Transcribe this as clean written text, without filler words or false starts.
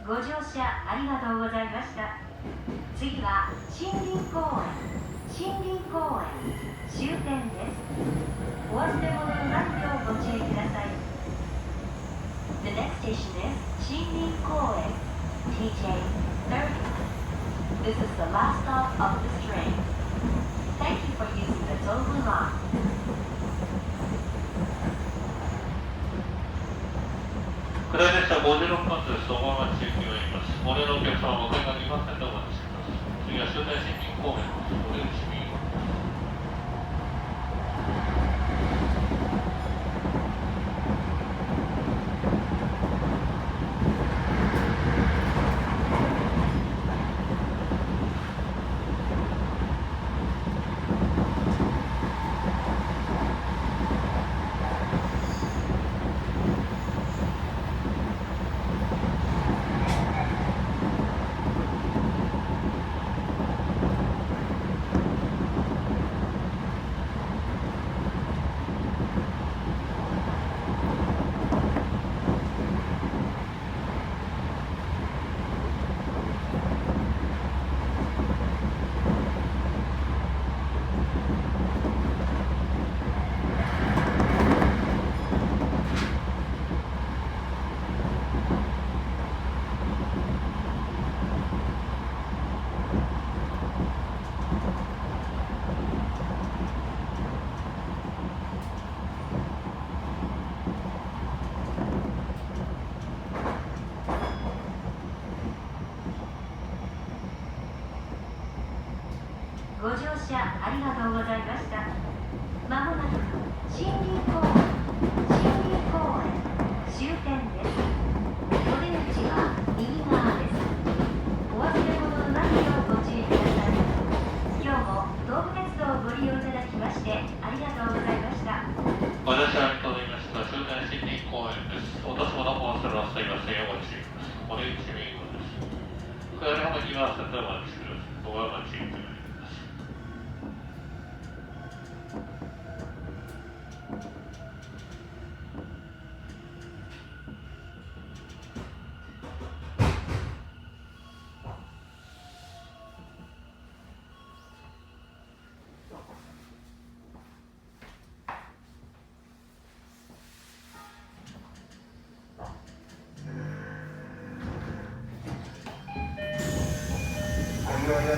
ご乗車ありがとうございました。次は森林公園終点です。お忘れ物のないようご注意ください。The next station is 森林公園 TJ30. This is the last stop of this train. Thank you for using the Tobu line. 下り列車56番です。小川町行きがいます。ご利用のお客様はお手が2番線でお待ちしてください。次は終点森林公園です。お出口右側。ご乗車ありがとうございました。まもなく森林公園終点です。お出口は右側です。お忘れ物のないようご注意ください。今日も東武鉄道をご利用いただきましてありがとうございました。ご乗車ありがとうございました。終点森林公園です。落とし物を忘れはすいませんよ。ご注意ください。お出口右側です。下り方2番線でお待ちしてください。小川町行きがいます。ご利用